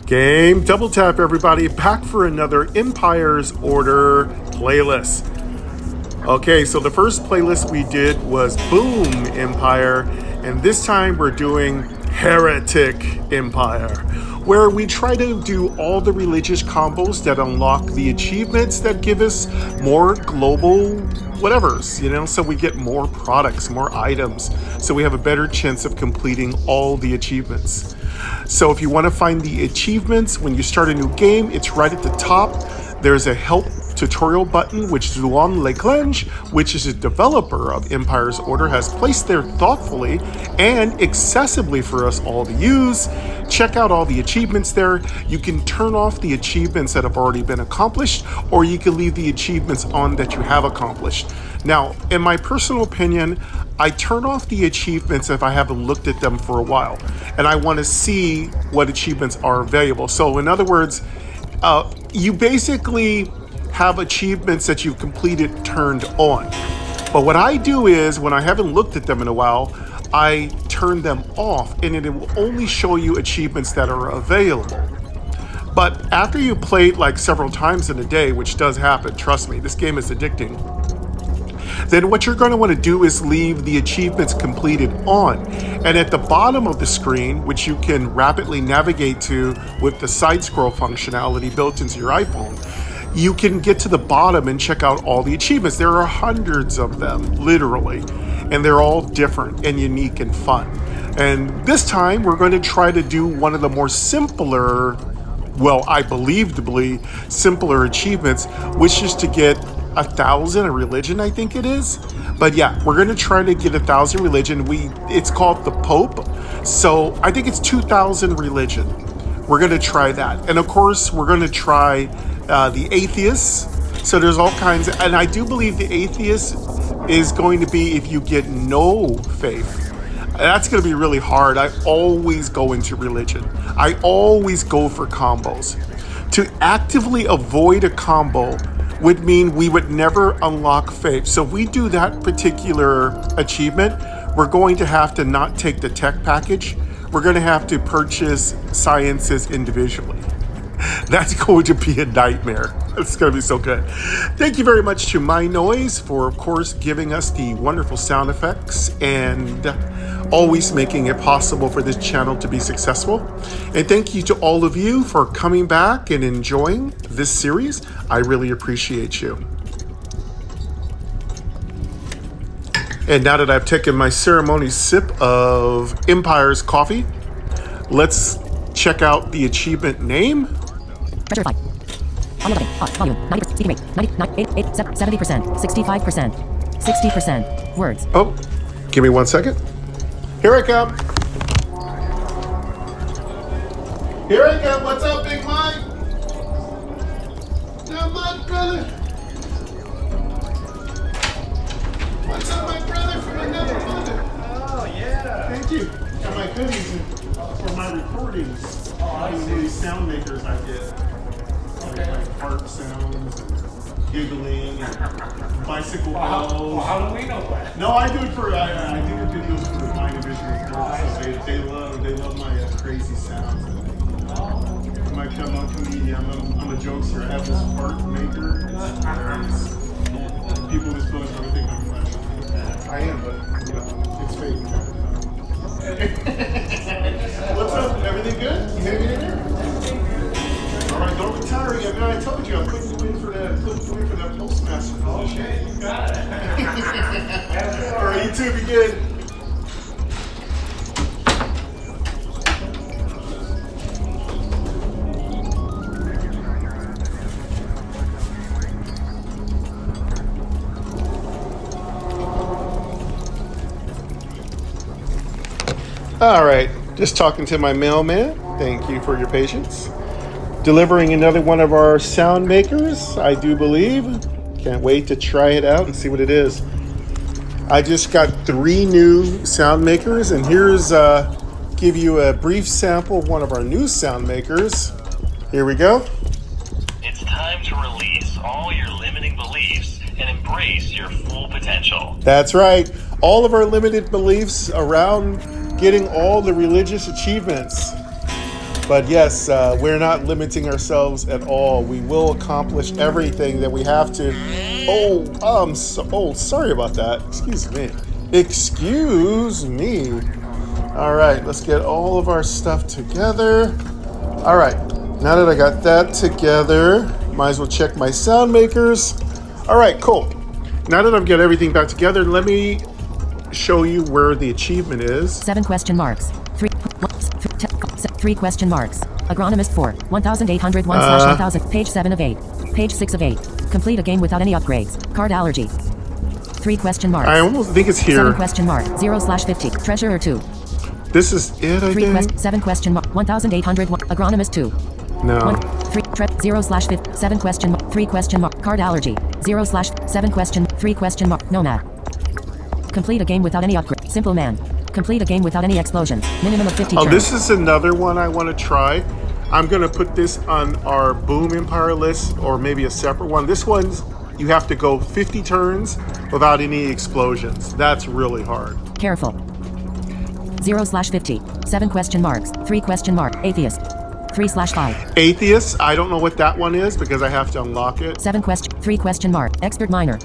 Game double tap, everybody. Back for another Empire's Order playlist. Okay, so the first playlist we did was Boom Empire, and this time we're doing Heretic Empire, where we try to do all the religious combos that unlock the achievements that give us more global whatevers, so we get more products, more items, so we have a better chance of completing all the achievements. So if you want to find the achievements when you start a new game, it's right at the top. There's a help tutorial button, which YOAN, CLANCHE, which is a developer of Empire's Order, has placed there thoughtfully and accessibly for us all to use. Check out all the achievements there. You can turn off the achievements that have already been accomplished, or you can leave the achievements on that you have accomplished. Now, in my personal opinion, I turn off the achievements if I haven't looked at them for a while, and I want to see what achievements are available. So in other words, you basically have achievements that you've completed turned on. But what I do is, when I haven't looked at them in a while, I turn them off, and it will only show you achievements that are available. But after you played like several times in a day, which does happen, trust me, this game is addicting, then what you're going to want to do is leave the achievements completed on. And at the bottom of the screen, which you can rapidly navigate to with the side scroll functionality built into your iPhone, you can get to the bottom and check out all the achievements. There are hundreds of them, literally, and they're all different and unique and fun. And this time we're going to try to do one of the more simpler, well, I believably simpler achievements, which is to get 1,000 a religion, I think it is. But yeah, we're going to try to get 1,000 religion. It's called the Pope, so I think it's 2,000 religion. We're going to try that. And of course, we're going to try the atheists. So there's all kinds of, and I do believe the atheist is going to be if you get no faith. That's going to be really hard. I always go into religion. I always go for combos. To actively avoid a combo would mean we would never unlock faith. So if we do that particular achievement, we're going to have to not take the tech package. We're going to have to purchase sciences individually. That's going to be a nightmare. It's going to be so good. Thank you very much to My Noise for, of course, giving us the wonderful sound effects and always making it possible for this channel to be successful. And thank you to all of you for coming back and enjoying this series. I really appreciate you. And now that I've taken my ceremony sip of Empire's coffee, let's check out the achievement name. Pressure 5. Audio button. Hot. Volume. 90%. Speaking rate. 70%. 65%. 60%. Words. Oh, give me 1 second. Here I come. Here I come. What's up, Big Mike? Not much, brother. What's up, my brother from another mother? Oh, yeah. Thank you. Got my goodies for my recordings. Oh, I see. These sound makers I get. Like heart sounds, and giggling, and bicycle bells. How do we know that? No, I do it for I do the videos for the blind and visually impaired, so they love my crazy sounds. I'm a comedian. I'm a jokester. I have this heart maker. It's hilarious. People just don't ever think I'm professional. I am, but it's fake. What's up? Everything good? You hanging in there? All right, don't retire yet. Man, I told you I'm putting you in for that postmaster position. Okay, you got it. All right, you two be good. All right, just talking to my mailman. Thank you for your patience. Delivering another one of our sound makers, I do believe. Can't wait to try it out and see what it is. I just got 3 new sound makers, and here's give you a brief sample of one of our new sound makers. Here we go. It's time to release all your limiting beliefs and embrace your full potential. That's right. All of our limited beliefs around getting all the religious achievements. But yes, we're not limiting ourselves at all. We will accomplish everything that we have to. Sorry about that. Excuse me. Excuse me. All right, let's get all of our stuff together. All right, now that I got that together, might as well check my sound makers. All right, cool. Now that I've got everything back together, let me show you where the achievement is. 7 question marks. 3 question marks. Agronomist 4. 1801/1000. Page 7 of 8. Page 6 of 8. Complete a game without any upgrades. Card allergy. 3 question marks. I almost think it's here. 7 question mark. 0/50. Treasurer 2. This is it, I think. 7 question mark. 1801. Agronomist 2. No. 0/50. 7 question mark. 3 question mark. Card allergy. 0/7 question. 3 question mark. Nomad. Complete a game without any upgrade. Simple man. Complete a game without any explosions. Minimum of 50 turns. This is another one I want to try. I'm going to put this on our Boom Empire list, or maybe a separate one. This one's, you have to go 50 turns without any explosions. That's really hard. Careful. 0/50. 7 question marks. 3 question mark. Atheist. 3/5. Atheist, I don't know what that one is because I have to unlock it. 7 question. 3 question mark. Expert miner.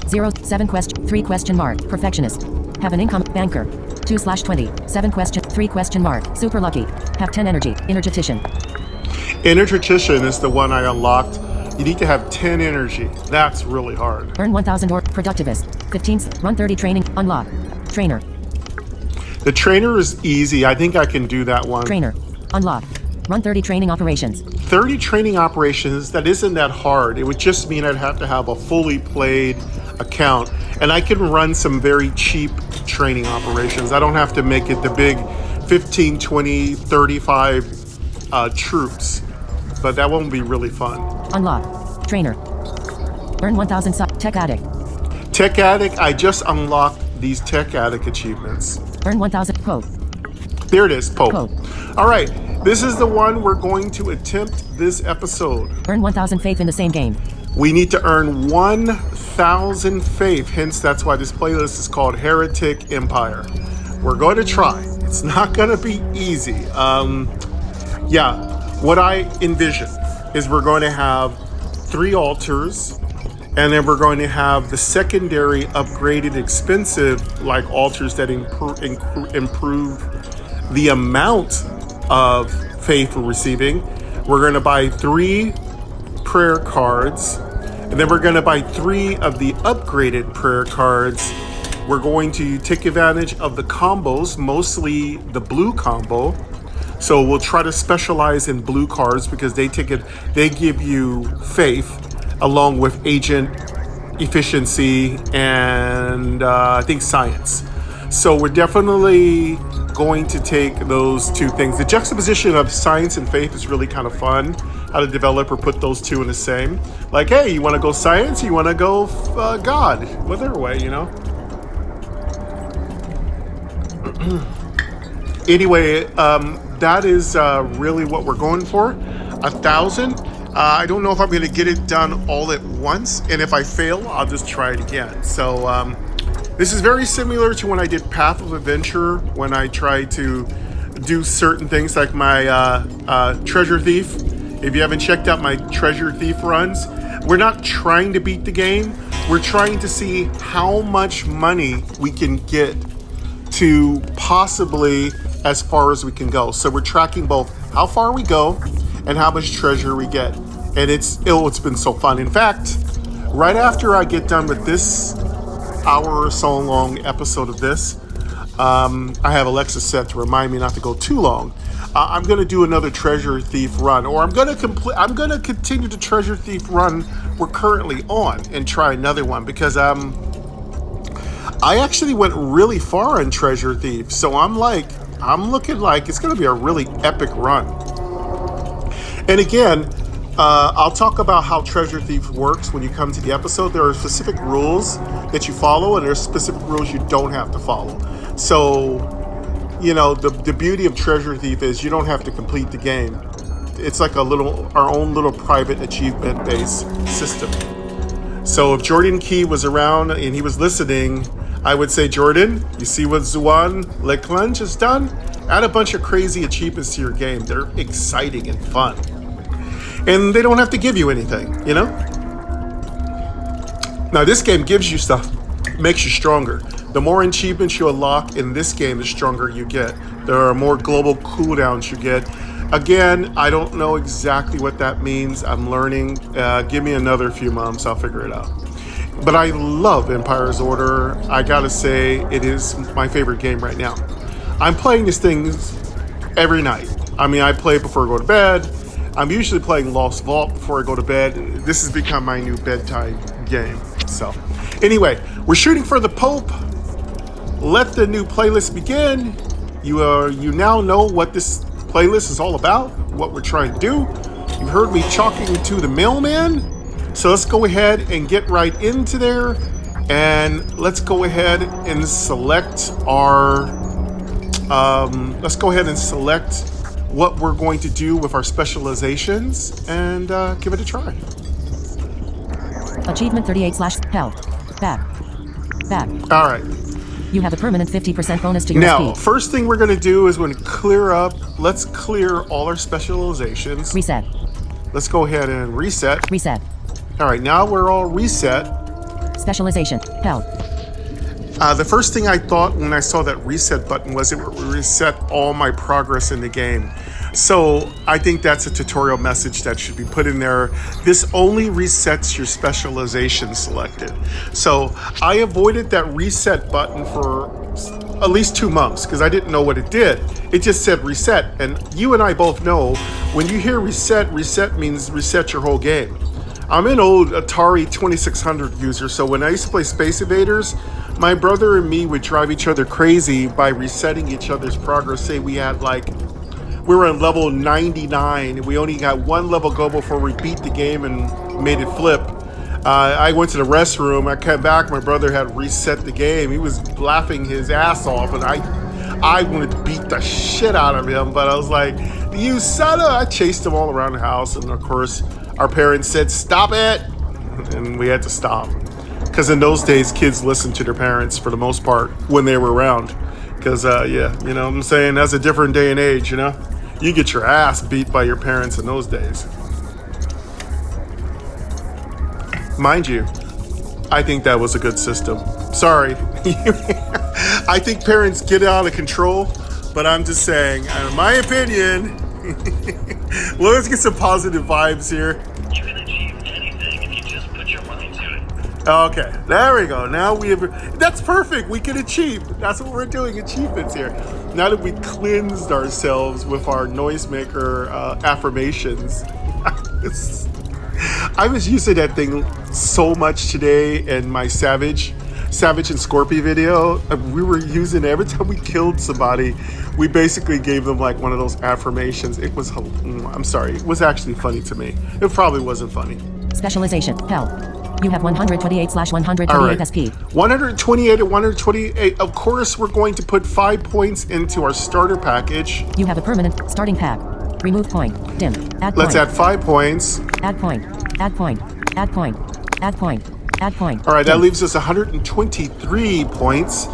7 question. 3 question mark. Perfectionist. Have an income. Banker. 2/20. 7 question. 3 question mark. Super lucky. Have 10 energy. Energetician. Energetician is the one I unlocked. You need to have 10 energy. That's really hard. Earn 1,000 or productivist. 15. Run 30 training. Unlock. Trainer. The trainer is easy. I think I can do that one. Trainer. Unlock. Run 30 training operations. 30 training operations, that isn't that hard. It would just mean I'd have to have a fully played account. And I can run some very cheap training operations. I don't have to make it the big 15, 20, 35 troops. But that won't be really fun. Unlock. Trainer. Earn 1,000 Tech Addict. Tech Addict, I just unlocked these Tech Addict achievements. Earn 1,000 Pope. There it is, Pope. Pope. All right, this is the one we're going to attempt this episode. Earn 1,000 faith in the same game. We need to earn 1,000 faith, hence that's why this playlist is called Heretic Empire. We're going to try. It's not going to be easy. What I envision is we're going to have 3 altars, and then we're going to have the secondary upgraded expensive like altars that improve the amount of faith we're receiving. We're going to buy 3 prayer cards, and then we're going to buy 3 of the upgraded prayer cards. We're going to take advantage of the combos, mostly the blue combo. So we'll try to specialize in blue cards because they give you faith along with agent efficiency and I think science. So we're definitely going to take those 2 things. The juxtaposition of science and faith is really kind of fun. How to develop or put those 2 in the same. Like, hey, you want to go science? You want to go God? Whatever way, you know. Anyway, that is really what we're going for. 1,000. I don't know if I'm going to get it done all at once, and if I fail, I'll just try it again. So this is very similar to when I did Path of Adventure, when I tried to do certain things like my Treasure Thief. If you haven't checked out my Treasure Thief runs, we're not trying to beat the game. We're trying to see how much money we can get to possibly as far as we can go. So we're tracking both how far we go and how much treasure we get. And it's been so fun. In fact, right after I get done with this hour or so long episode of this, I have Alexa set to remind me not to go too long. I'm going to do another Treasure Thief run, or I'm going to continue the Treasure Thief run we're currently on and try another one because I actually went really far on Treasure Thief. So I'm looking like it's going to be a really epic run. And again, I'll talk about how Treasure Thief works when you come to the episode. There are specific rules that you follow, and there's specific rules you don't have to follow. So, you know, the beauty of Treasure Thief is you don't have to complete the game. It's like our own little private achievement-based system. So if Jordan Key was around and he was listening, I would say, Jordan, you see what YOAN CLANCHE has done? Add a bunch of crazy achievements to your game. They're exciting and fun. And they don't have to give you anything, you know? Now, this game gives you stuff, makes you stronger. The more achievements you unlock in this game, the stronger you get. There are more global cooldowns you get. Again, I don't know exactly what that means. I'm learning. Give me another few months, I'll figure it out. But I love Empire's Order. I gotta say, it is my favorite game right now. I'm playing these things every night. I mean, I play before I go to bed. I'm usually playing Lost Vault before I go to bed. This has become my new bedtime game. So, anyway, we're shooting for the Pope. Let the new playlist begin. You now know what this playlist is all about, what we're trying to do. You've heard me talking to the mailman. So let's go ahead and get right into there. And let's go ahead and select our, what we're going to do with our specializations and give it a try. Achievement 38/hell. Back. All right. You have a permanent 50% bonus to your Now, SP. first thing we're going to do is when clear up, let's clear all our specializations. Reset. Let's go ahead and reset. Reset. All right, now we're all reset. Specialization. Hell. The first thing I thought when I saw that reset button was it would reset all my progress in the game. So I think that's a tutorial message that should be put in there. This only resets your specialization selected. So I avoided that reset button for at least 2 months because I didn't know what it did. It just said reset. And you and I both know when you hear reset, reset means reset your whole game. I'm an old Atari 2600 user, so when I used to play Space Invaders, my brother and me would drive each other crazy by resetting each other's progress. Say we were on level 99 and we only got one level go before we beat the game and made it flip. I went to the restroom, I came back, my brother had reset the game. He was laughing his ass off and I wanted to beat the shit out of him, but I was like, you son of, I chased him all around the house, and of course our parents said, stop it, and we had to stop. Because in those days, kids listened to their parents for the most part when they were around. Because, yeah, you know what I'm saying? That's a different day and age, you know? You get your ass beat by your parents in those days. Mind you, I think that was a good system. Sorry. I think parents get out of control, but I'm just saying, in my opinion, well, let's get some positive vibes here. You can achieve anything if you just put your mind to it. Okay, there we go. Now we have, that's perfect. We can achieve. That's what we're doing, achievements here. Now that we cleansed ourselves with our noisemaker affirmations. I was using that thing so much today in my Savage and Scorpion video. We were using it every time we killed somebody. We basically gave them like one of those affirmations. It was, I'm sorry, it was actually funny to me. It probably wasn't funny. Specialization. Hell. You have 128/128 All right. SP. 128 and 128. Of course, we're going to put 5 points into our starter package. You have a permanent starting pack. Remove point. Dim. Add point. Let's add 5 points. Add point. Add point. Add point. Add point. Add point. All right, that Dim. leaves us 123 points.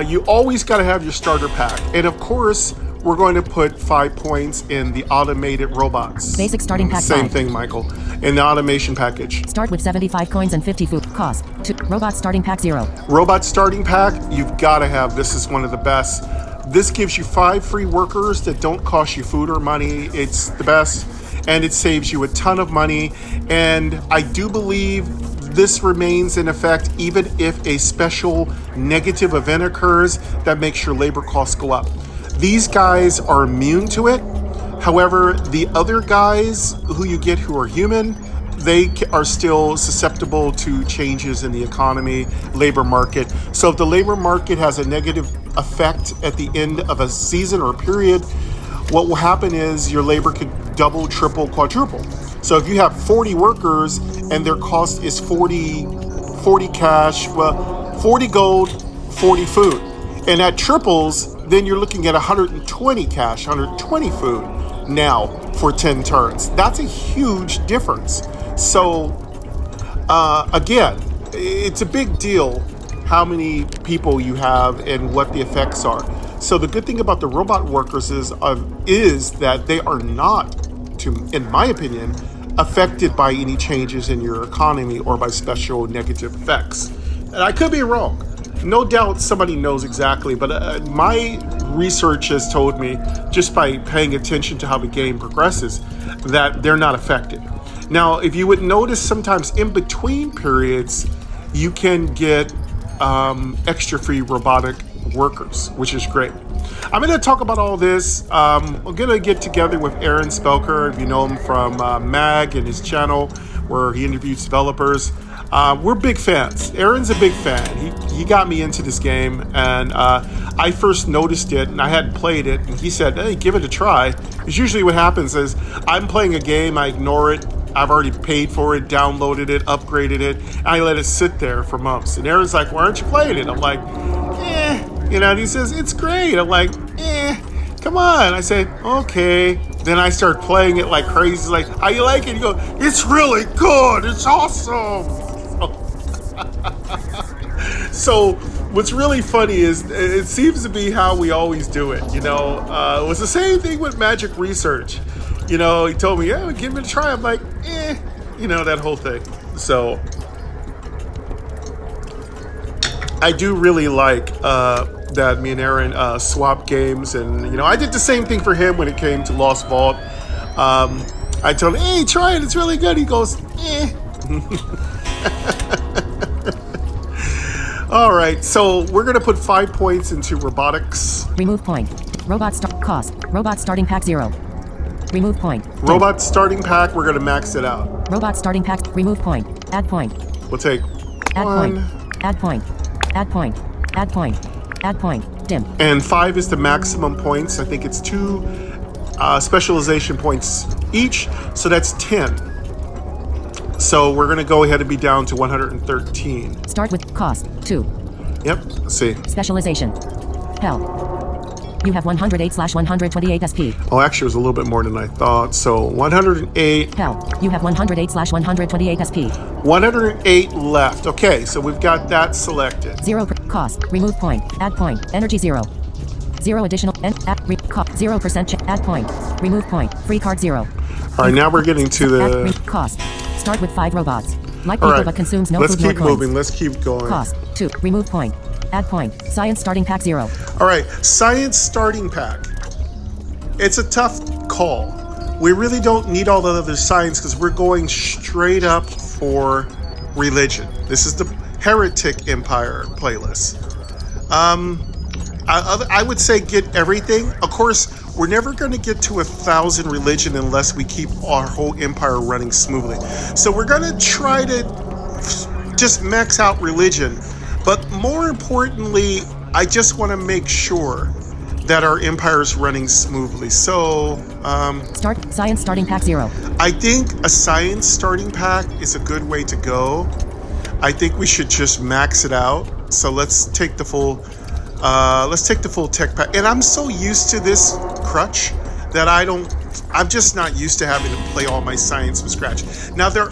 You always got to have your starter pack. And of course, we're going to put 5 points in the automated robots. Basic starting pack. Same 5. thing, Michael. In the automation package. Start with 75 coins and 50 food. Cost. 2. Robot starting pack 0. Robot starting pack, you've got to have. This is one of the best. This gives you 5 free workers that don't cost you food or money. It's the best, and it saves you a ton of money. And I do believe this remains in effect even if a special negative event occurs that makes your labor costs go up. These guys are immune to it. However, the other guys who you get who are human, they are still susceptible to changes in the economy, labor market. So if the labor market has a negative effect at the end of a season or a period, what will happen is your labor could double, triple, quadruple. So if you have 40 workers and their cost is 40 cash, well, 40 gold, 40 food. And that triples, then you're looking at 120 cash, 120 food now for 10 turns. That's a huge difference. So again, it's a big deal how many people you have and what the effects are. So the good thing about the robot workers is that they are not, in my opinion, affected by any changes in your economy or by special negative effects. And I could be wrong. No doubt somebody knows exactly, but my research has told me, just by paying attention to how the game progresses, that they're not affected. Now, if you would notice, sometimes in between periods, you can get extra free robotic workers, which is great. I'm going to talk about all this. I'm going to get together with Aaron Spelker, if you know him from MAG and his channel, where he interviews developers. We're big fans. Aaron's a big fan. He got me into this game, and I first noticed it, and I hadn't played it, and he said, hey, give it a try. Because usually what happens is I'm playing a game, I ignore it, I've already paid for it, downloaded it, upgraded it, and I let it sit there for months. And Aaron's like, why aren't you playing it? I'm like, and he says, it's great. I'm like, come on. I say, okay. Then I start playing it like crazy. He's like, how you like it? You go, it's really good. It's awesome. So what's really funny is it seems to be how we always do it. It was the same thing with Magic Research. He told me, yeah, give it a try. I'm like, that whole thing. So I do really like that me and Aaron swap games. And, I did the same thing for him when it came to Lost Vault. I told him, hey, try it. It's really good. He goes, All right, so we're going to put 5 points into robotics. Remove point. Cost. Robot starting pack 0. Remove point. Robot starting pack, we're going to max it out. Robot starting pack. Remove point. Add point. We'll take Add 1. point. Add point. Add point. Add point. Add point. Dim. And 5 is the maximum points. I think it's 2 specialization points each, so that's 10. So we're going to go ahead and be down to 113. Start with cost 2. Yep, let's see. Specialization. Hell. You have 108/128 SP. Oh, actually, it was a little bit more than I thought. So 108. Hell. You have 108/128 SP. 108 left. Okay, so we've got that selected. 0 cost. Remove point. Add point. Energy 0. 0 additional. 0% add point. Remove point. Free card 0. All right, now we're getting to the cost. Start with 5 robots. Like All people right. but consumes no Let's food nor keep coins. moving. Let's keep going. Cost 2. Remove point. Add point. Science starting pack 0. All right, science starting pack. It's a tough call. We really don't need all the other science because we're going straight up for religion. This is the Heretic Empire playlist. I would say get everything. Of course, we're never going to get to 1,000 religion unless we keep our whole empire running smoothly. So we're going to try to just max out religion. But more importantly, I just want to make sure that our empire is running smoothly. So, Start science starting pack 0. I think a science starting pack is a good way to go. I think we should just max it out. So let's take the full tech pack. And I'm so used to this crutch that I'm just not used to having to play all my science from scratch. Now there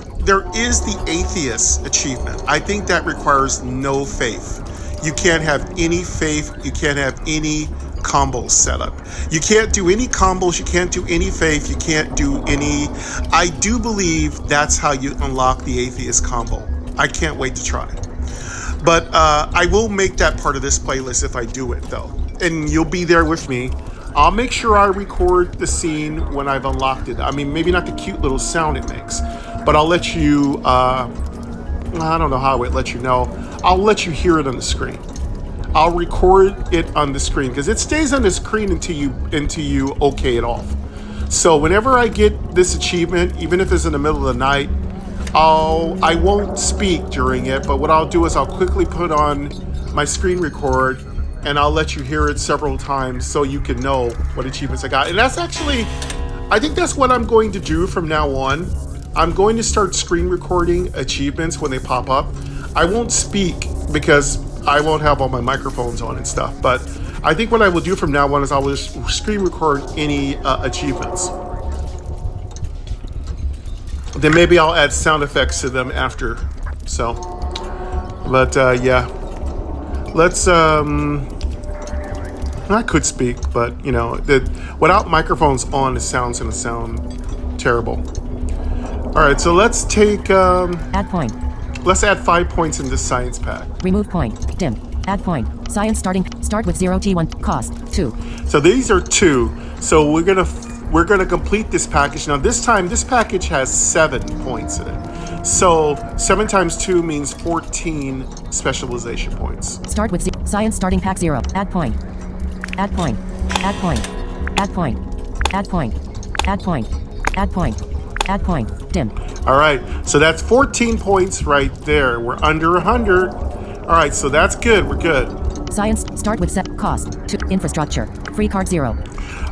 is the atheist achievement. I think that requires no faith. You can't have any faith. You can't have any combos set up. You can't do any combos. You can't do any faith. You can't do any. I do believe that's how you unlock the atheist combo. I can't wait to try. But I will make that part of this playlist if I do it, though. And you'll be there with me. I'll make sure I record the scene when I've unlocked it. I mean, maybe not the cute little sound it makes, but I'll let you, I don't know how I would let you know. I'll let you hear it on the screen. I'll record it on the screen because it stays on the screen until you okay it off. So whenever I get this achievement, even if it's in the middle of the night, I won't speak during it, but what I'll do is I'll quickly put on my screen record and I'll let you hear it several times so you can know what achievements I got. And that's actually, I think that's what I'm going to do from now on. I'm going to start screen recording achievements when they pop up. I won't speak because I won't have all my microphones on and stuff, but I think what I will do from now on is I will just screen record any achievements. Then maybe I'll add sound effects to them after. So, but yeah. let's I could speak, but you know, without microphones on, the sound's gonna sound terrible. All right, so let's take Add point. let's add 5 points in this science pack. Remove point. Dim. Add point. Science starting. Start with 0 T1. Cost 2. So these are 2. So we're gonna complete this package. Now this time, this package has 7 points in it. So 7 times 2 means 14 specialization points. Start with science starting pack 0. Add point. Add point. Add point. Add point. Add point. Add point. Add point. Add point. Dim. All right, so that's 14 points right there. We're under 100. All right, so that's good. We're good. Science start with set cost 2. Infrastructure. Free card 0.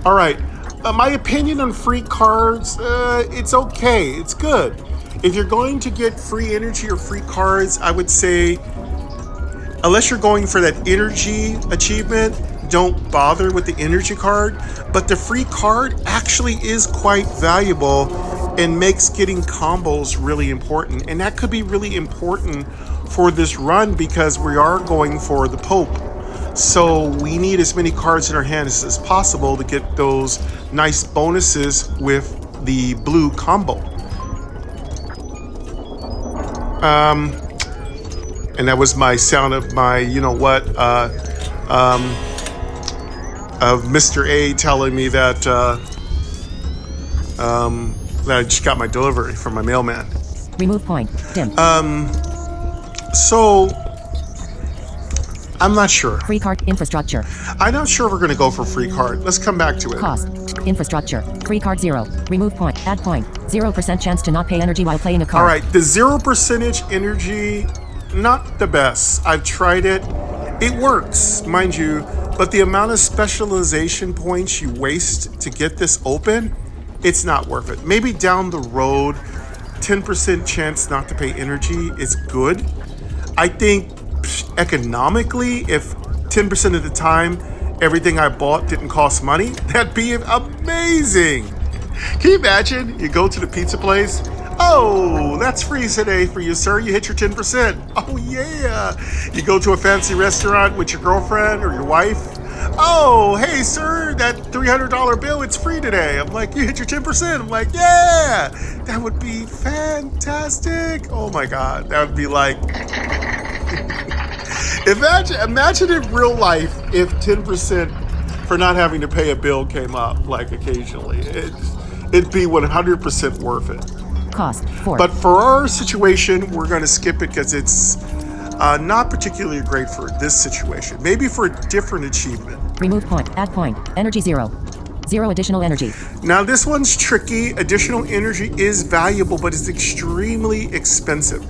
All right, my opinion on free cards, it's okay. It's good. If you're going to get free energy or free cards, I would say, unless you're going for that energy achievement, don't bother with the energy card. But the free card actually is quite valuable and makes getting combos really important. And that could be really important for this run because we are going for the Pope. So we need as many cards in our hands as possible to get those nice bonuses with the blue combo. And that was my sound of my, you know what, of Mr. A telling me that that I just got my delivery from my mailman. Remove point. Dim. So I'm not sure. Free card infrastructure. I'm not sure if we're going to go for free card. Let's come back to it. Cost. Infrastructure. Free card 0. Remove point. Add point. 0% chance to not pay energy while playing a card. All right, the 0% energy, not the best. I've tried it. It works, mind you, but the amount of specialization points you waste to get this open, it's not worth it. Maybe down the road, 10% chance not to pay energy is good. I think economically, if 10% of the time everything I bought didn't cost money, that'd be amazing. Can you imagine? You go to the pizza place. Oh, that's free today for you, sir. You hit your 10%. Oh, yeah. You go to a fancy restaurant with your girlfriend or your wife. Oh, hey, sir, that $300 bill, it's free today. I'm like, you hit your 10%. I'm like, yeah, that would be fantastic. Oh, my God. That would be like... Imagine in real life if 10% for not having to pay a bill came up, like occasionally. It'd be 100% worth it. Cost 4. But for our situation, we're going to skip it because it's not particularly great for this situation. Maybe for a different achievement. Remove point. Add point. Energy 0. 0 additional energy. Now this one's tricky. Additional energy is valuable, but it's extremely expensive.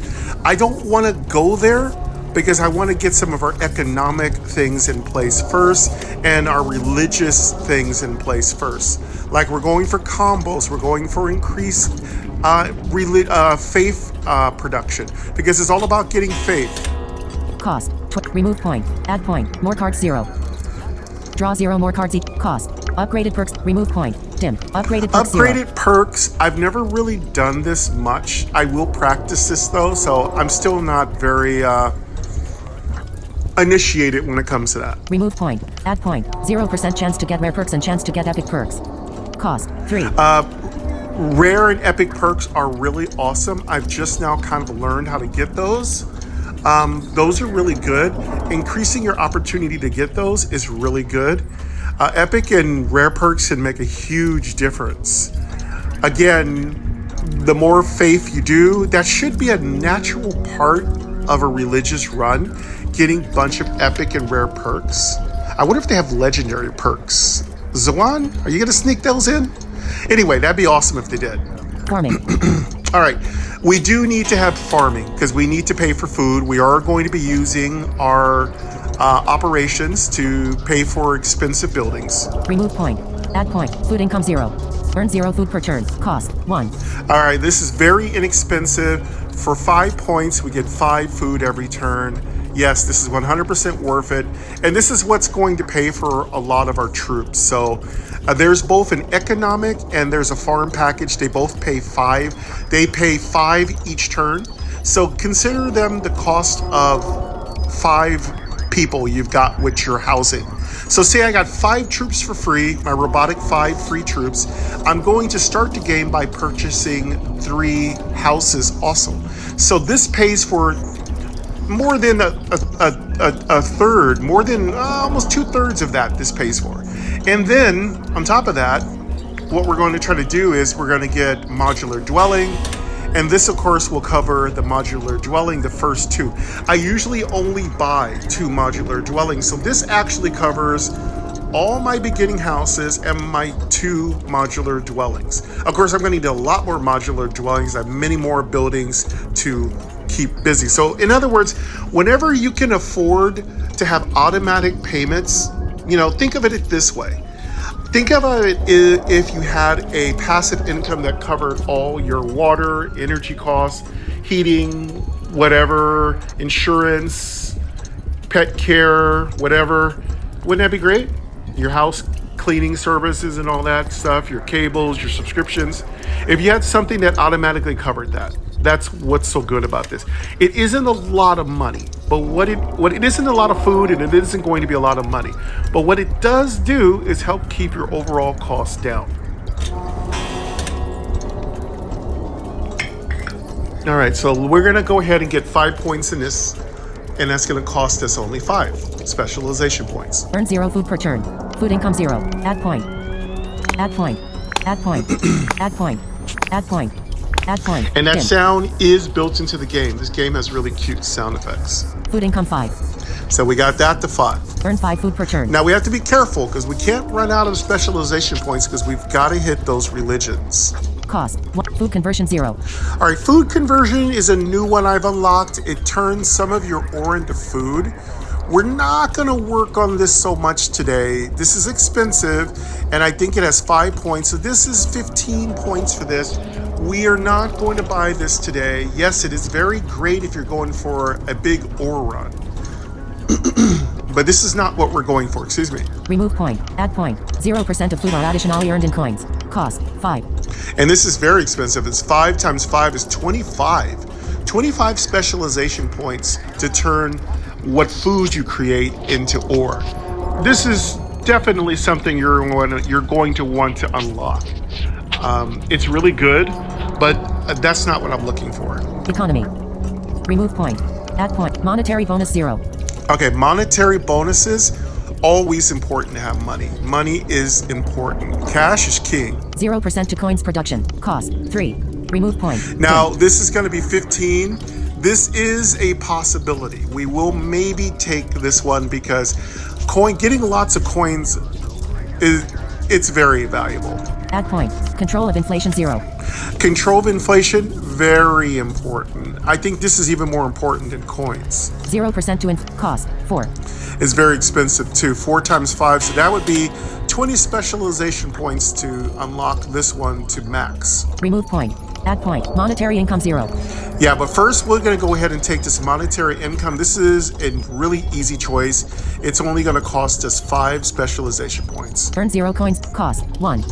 I don't want to go there because I want to get some of our economic things in place first and our religious things in place first. Like we're going for combos, we're going for increased faith production because it's all about getting faith. Cost. Remove point. Add point. More cards 0. Draw 0 more cards each. Cost. Upgraded perks. Remove point. Dim. Upgraded perks. Upgraded 0. perks. I've never really done this much. I will practice this though, so I'm still not very initiated when it comes to that. Remove point. Add point. 0% chance to get rare perks and chance to get epic perks. Cost 3. Rare and epic perks are really awesome. I've just now kind of learned how to get those. Those are really good. Increasing your opportunity to get those is really good. Epic and rare perks can make a huge difference. Again, the more faith you do, that should be a natural part of a religious run, getting a bunch of epic and rare perks. I wonder if they have legendary perks. YOAN, are you going to sneak those in? Anyway, that'd be awesome if they did. Farming. All right, we do need to have farming because we need to pay for food. We are going to be using our operations to pay for expensive buildings. Remove point. Add point. Food income 0. Earn 0 food per turn. Cost 1. All right, this is very inexpensive. For 5 points, we get 5 food every turn. Yes, this is 100% worth it. And this is what's going to pay for a lot of our troops. So there's both an economic and there's a farm package. They both pay 5. They pay 5 each turn. So consider them the cost of 5 people you've got with your housing. So say I got 5 troops for free, my robotic 5 free troops. I'm going to start the game by purchasing 3 houses also. So this pays for more than a third, more than almost 2/3 of that this pays for. And then on top of that, what we're going to try to do is we're going to get modular dwelling. And this, of course, will cover the modular dwelling, the first 2. I usually only buy 2 modular dwellings. So this actually covers all my beginning houses and my 2 modular dwellings. Of course, I'm going to need a lot more modular dwellings. I have many more buildings to keep busy. So in other words, whenever you can afford to have automatic payments, you know, think of it this way. Think about it if you had a passive income that covered all your water, energy costs, heating, whatever, insurance, pet care, whatever. Wouldn't that be great? Your house cleaning services and all that stuff, your cables, your subscriptions. If you had something that automatically covered that, that's what's so good about this. It isn't a lot of money, but what it isn't a lot of food, and it isn't going to be a lot of money. But what it does do is help keep your overall costs down. All right, so we're gonna go ahead and get 5 points in this, and that's gonna cost us only 5 specialization points. Earn 0 food per turn. Food income 0. Add point. Add point. Add point. Add point. Add point. Add point. And that Dim. sound is built into the game. This game has really cute sound effects. Food income 5. So we got that to 5. Earn 5 food per turn. Now we have to be careful because we can't run out of specialization points because we've got to hit those religions. Cost. 1. Food conversion 0. All right, food conversion is a new one I've unlocked. It turns some of your ore into food. We're not going to work on this so much today. This is expensive, and I think it has 5 points. So this is 15 points for this. We are not going to buy this today. Yes, it is very great if you're going for a big ore run. But this is not what we're going for. Excuse me. Remove point. Add point. 0% of food are additionally earned in coins. Cost. 5. And this is very expensive. It's 5 times 5 is 25. 25 specialization points to turn what food you create into ore. This is definitely something you're going to want to unlock. It's really good, but that's not what I'm looking for. Economy. Remove point. Add point. Monetary bonus 0. Okay, monetary bonuses, always important to have money. Money is important. Cash is king. 0% to coins production. Cost. 3. Remove point. Now, this is going to be 15. This is a possibility. We will maybe take this one because getting lots of coins it's very valuable. Add point. Control of inflation 0. Control of inflation, very important. I think this is even more important than coins. 0% to cost. 4. It's very expensive too. 4 times 5, so that would be 20 specialization points to unlock this one to max. Remove point. Add point. Monetary income 0. Yeah, but first we're going to go ahead and take this monetary income. This is a really easy choice. It's only going to cost us 5 specialization points. Earn 0 coins. Cost. 1.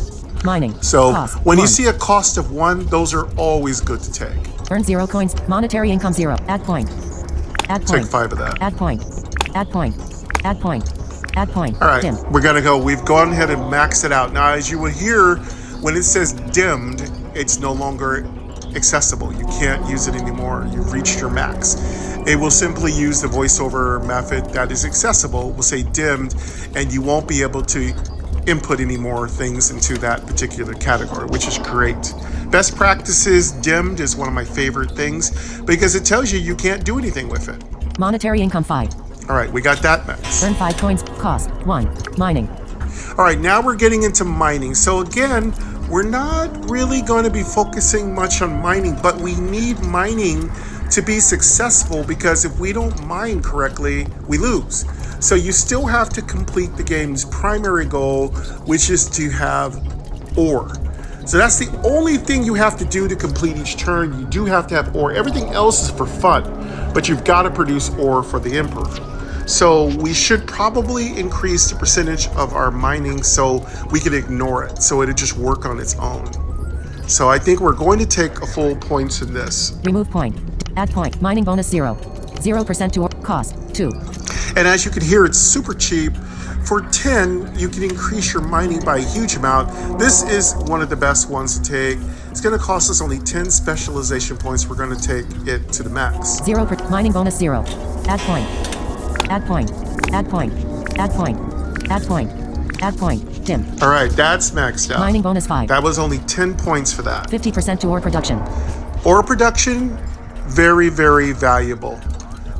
Mining. So cost, when 1. you see a cost of 1, those are always good to take. Earn 0 coins. Monetary income 0. Add point. Add point. Take 5 of that. Add point. Add point. Add point. Add point. All right, Dim. we're going to go. We've gone ahead and maxed it out. Now, as you will hear, when it says dimmed, it's no longer accessible. You can't use it anymore. You've reached your max. It will simply use the voiceover method that is accessible. We'll say dimmed, and you won't be able to input any more things into that particular category, which is great. Best practices, dimmed is one of my favorite things because it tells you can't do anything with it. Monetary income 5. All right, we got that max. Earn 5 coins. Cost. 1. Mining. All right, now we're getting into mining. So again, we're not really going to be focusing much on mining, but we need mining to be successful because if we don't mine correctly, we lose. So you still have to complete the game's primary goal, which is to have ore. So that's the only thing you have to do to complete each turn. You do have to have ore. Everything else is for fun, but you've got to produce ore for the Emperor. So we should probably increase the percentage of our mining so we can ignore it, so it'll just work on its own. So I think we're going to take a full points in this. Remove point. Add point. Mining bonus 0. 0% to cost. 2. And as you can hear, it's super cheap. For 10, you can increase your mining by a huge amount. This is one of the best ones to take. It's going to cost us only 10 specialization points. We're going to take it to the max. Mining bonus 0. Add point. Add point. Add point. Add point. Add point. Add point. Dim. All right, that's maxed out. Mining bonus 5. That was only 10 points for that. 50% to ore production. Ore production, very, very valuable.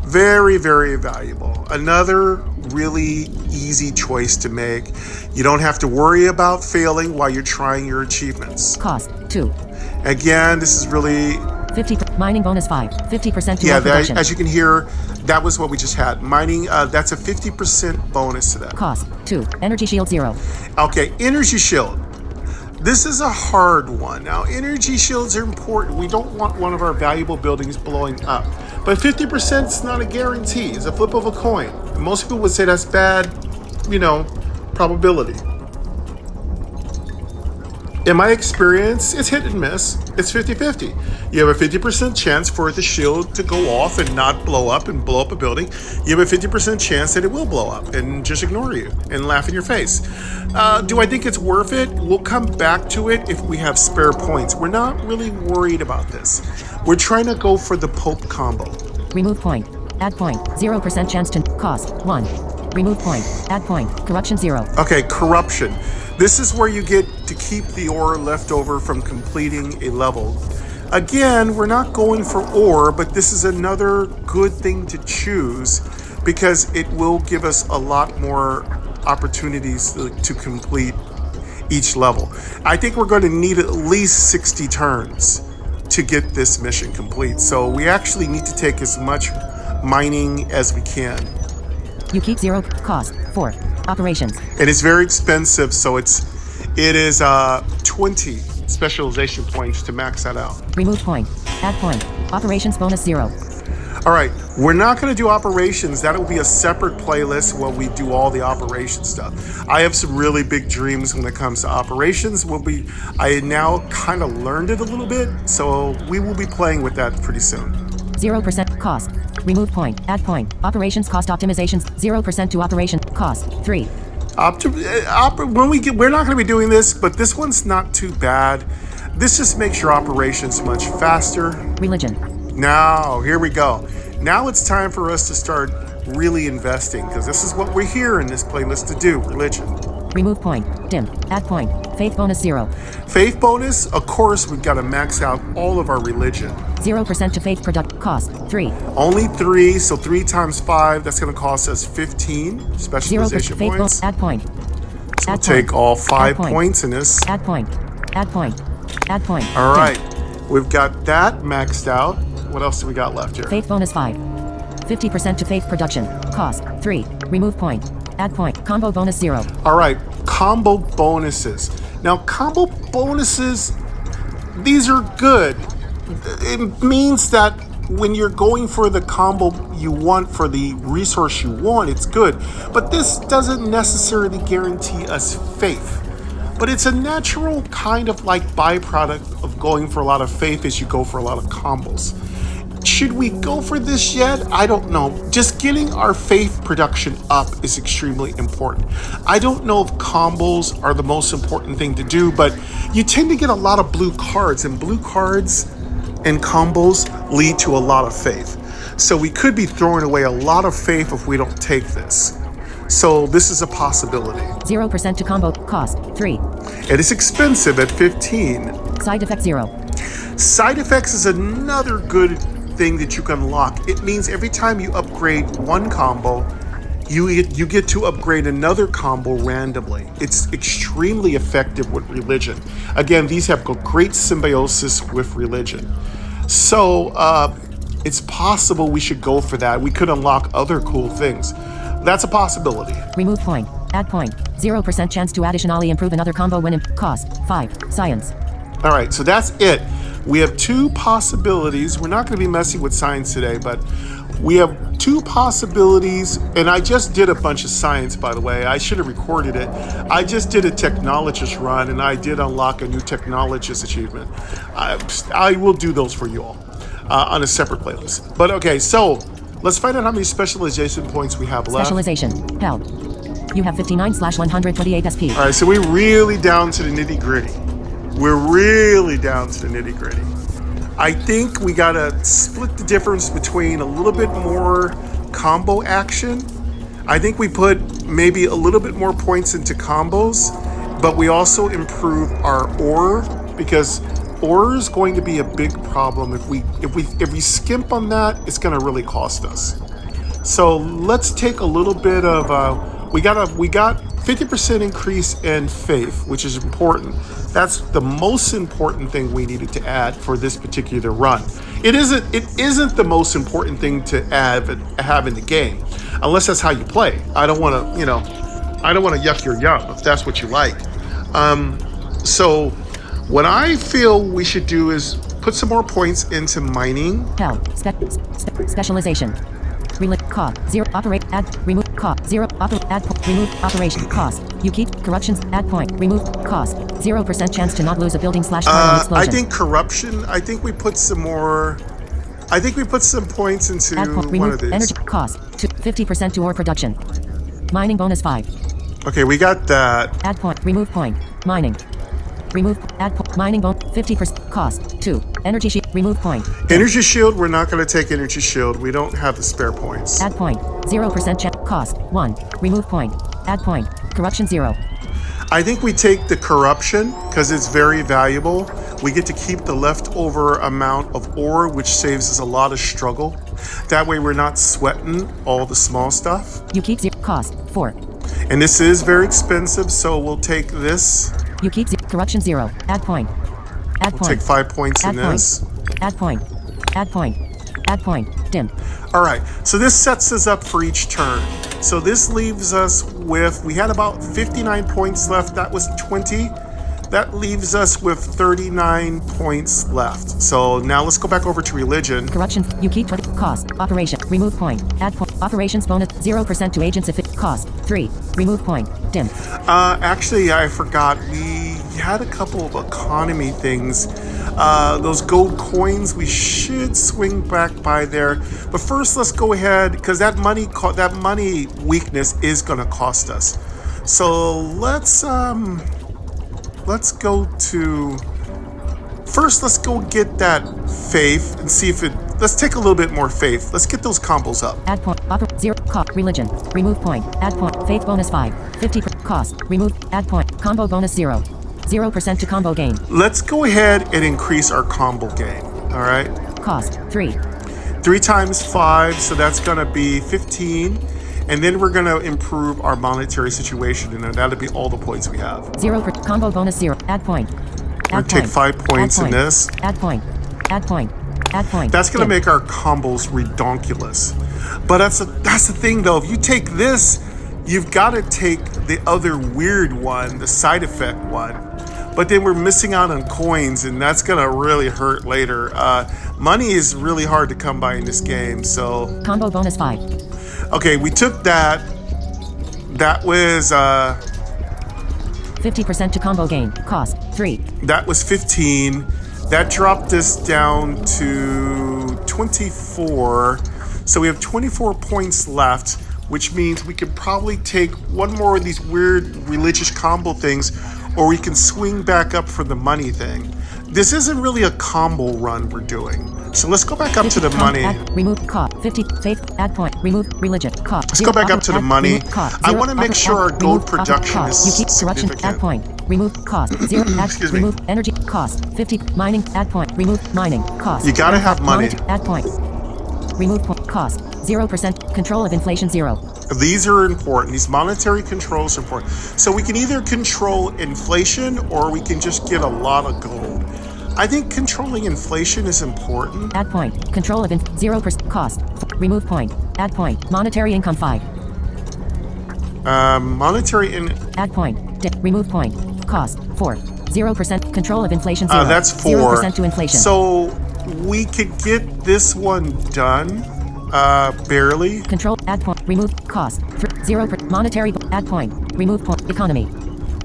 Very, very valuable. Another really easy choice to make. You don't have to worry about failing while you're trying your achievements. Cost 2. Again, this is really... 50. Mining bonus 5. 50% to ore production. As you can hear, that was what we just had. Mining, that's a 50% bonus to that. Cost 2. Energy shield 0. Okay, energy shield. This is a hard one. Now, energy shields are important. We don't want one of our valuable buildings blowing up. But 50% is not a guarantee. It's a flip of a coin. Most people would say that's bad, probability. In my experience, it's hit and miss. It's 50-50. You have a 50% chance for the shield to go off and not blow up and blow up a building. You have a 50% chance that it will blow up and just ignore you and laugh in your face. Do I think it's worth it? We'll come back to it if we have spare points. We're not really worried about this. We're trying to go for the Pope combo. Remove point. Add point. 0% chance to cost 1. Remove point. Add point. Corruption 0. Okay, corruption. This is where you get to keep the ore left over from completing a level. Again, we're not going for ore, but this is another good thing to choose because it will give us a lot more opportunities to complete each level. I think we're going to need at least 60 turns to get this mission complete. So we actually need to take as much mining as we can. You keep 0. Cost 4. Operations. And it's very expensive, so it is 20 specialization points to max that out. Remove point. Add point. Operations bonus 0. All right, we're not going to do operations. That will be a separate playlist where we do all the operation stuff. I have some really big dreams when it comes to operations. I now kind of learned it a little bit, so we will be playing with that pretty soon. 0% cost. Remove point. Add point. Operations cost optimizations. 0% to operation cost 3. We're not going to be doing this, but this one's not too bad. This just makes your operations much faster. Religion. Now, here we go. Now it's time for us to start really investing because this is what we're here in this playlist to do, religion. Remove point. Dim. Add point. Faith bonus 0. Faith bonus, of course, we've got to max out all of our religion. 0% to faith product cost 3. Only 3, so 3 times 5, that's going to cost us 15 specialization 0% faith points. bonus. Add point. So we'll take all 5 points in this. Add point. Add point. Add point. All right, we've got that maxed out. What else do we got left here? Faith bonus 5. 50% to faith production. Cost 3. Remove point. Add point. Combo bonus 0. All right, combo bonuses. Now, combo bonuses, these are good. It means that when you're going for the combo you want for the resource you want, it's good. But this doesn't necessarily guarantee us faith. But it's a natural kind of like byproduct of going for a lot of faith as you go for a lot of combos. Should we go for this yet? I don't know. Just getting our faith production up is extremely important. I don't know if combos are the most important thing to do, but you tend to get a lot of blue cards, and blue cards and combos lead to a lot of faith. So we could be throwing away a lot of faith if we don't take this. So this is a possibility. 0% to combo cost 3. It is expensive at 15. Side effect 0. Side effects is another good thing that you can unlock. It means every time you upgrade one combo, you get to upgrade another combo randomly. It's extremely effective with religion. Again, these have great symbiosis with religion. So it's possible we should go for that. We could unlock other cool things. That's a possibility. Remove point. Add point. 0% chance to additionally improve another combo when cost 5. Science. All right, so that's it. We have 2 possibilities. We're not going to be messing with science today, but we have 2 possibilities. And I just did a bunch of science, by the way. I should have recorded it. I just did a technologist run, and I did unlock a new technologist achievement. I will do those for you all on a separate playlist. But okay, so Let's find out how many specialization points we have left. Specialization. Held. You have 59/128 SP. All right, so we're really down to the nitty gritty. We're really down to the nitty gritty. I think we gotta split the difference between a little bit more combo action. I think we put maybe a little bit more points into combos, but we also improve our ore, because ore is going to be a big problem. If we skimp on that, it's gonna really cost us. So let's take a little bit of we got 50% increase in faith, which is important. That's the most important thing we needed to add for this particular run. It isn't the most important thing to have in the game, unless that's how you play. I don't want to yuck your yum if that's what you like. So what I feel we should do is put some more points into mining. Held. Specialization. Cost 0. Operate. Add. Remove. Cost 0. Add. Remove. Operation. Cost. You keep. Corruptions. Add point. Remove. Cost 0% chance to not lose a building / explosion. I think corruption. I think we put some more. I think we put some points into add point. one Remove. of these. Energy. Cost 50% to ore production. Mining bonus 5. Okay, we got that. Add point. Remove point. Mining. Remove. Add point. Mining bone. 50%. Cost 2. Energy sheet. Remove point. Energy shield. We're not going to take energy shield. We don't have the spare points. Add point. 0% chance. Cost 1. Remove point. Add point. Corruption 0. I think we take the corruption because it's very valuable. We get to keep the leftover amount of ore, which saves us a lot of struggle. That way we're not sweating all the small stuff. You keep 0. Cost 4. And this is very expensive, so we'll take this. You keep 0. Corruption 0. Add point. Add We'll point. take 5 points Add in point. this. Add point. Add point. Add point. Dim. All right, so this sets us up for each turn. So this leaves us with, we had about 59 points left. That was 20. That leaves us with 39 points left. So now let's go back over to religion. Corruption. You keep 20. Cost. Operation. Remove point. Add point. Operations bonus 0% to agents if it cost 3. Remove point. Dim. Actually, I forgot. We had a couple of economy things. Those gold coins, we should swing back by there. But first, let's go ahead, because that money weakness is going to cost us. So let's go to. First, let's go get that faith and see if it. Let's take a little bit more faith. Let's get those combos up. Add point. 0. Cost. Religion. Remove point. Add point. Faith bonus 5. 50. Cost. Remove. Add point. Combo bonus 0. 0% to combo gain. Let's go ahead and increase our combo gain. All right. Cost 3. 3 times 5, so that's going to be 15. And then we're going to improve our monetary situation, and that'll be all the points we have. 0. Combo bonus 0. Add point. We're going to take 5 points in this. Add point. Add point. Add point. That's going to make our combos redonkulous. But that's the thing, though. If you take this, you've got to take the other weird one, the side effect one. But then we're missing out on coins, and that's going to really hurt later. Money is really hard to come by in this game, so. Combo bonus 5. Okay, we took that. That was 50% to combo gain. Cost 3. That was 15. That dropped us down to 24. So we have 24 points left, which means we could probably take one more of these weird religious combo things, or we can swing back up for the money thing. This isn't really a combo run we're doing. So let's go back up to the money. Remove cost. 50. Faith. Add point. Remove religion. Cost. Let's go back up to the money. I want to make sure our gold production is You keep corruption. Add point. Remove cost. 0. Add. Remove energy. Cost. 50. Mining. Add point. Remove mining. Cost. You gotta have money. Add point. Remove point. Cost. 0%. Control of inflation 0. These are important. These monetary controls are important. So we can either control inflation or we can just get a lot of gold. I think controlling inflation is important. Add point. Control of 0% cost. Remove point. Add point. Monetary income 5. Monetary in. Add point. Remove point. Cost 4. 0%. Control of inflation 0. That's 4. 0% to inflation. So we could get this one done. Barely. Control. Add point. Remove cost. 0. Monetary. Add point. Remove point. Economy.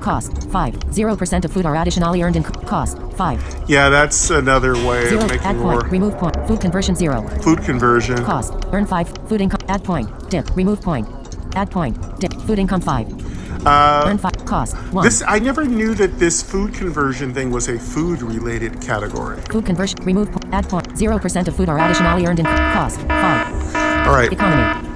Cost 5. 0% of food or additionally earned in cost 5. Yeah, that's another way 0. of making Add more point. Remove point. Food conversion 0. food conversion. Cost. Earn 5. Food income. Add point. Dip. Remove point. Add point. Dip. Food income 5. Earn 5. Cost 1. I never knew that this food conversion thing was a food-related category. Food conversion. Remove point. Add point. 0% of food or additionally earned in cost 5. All right. Economy.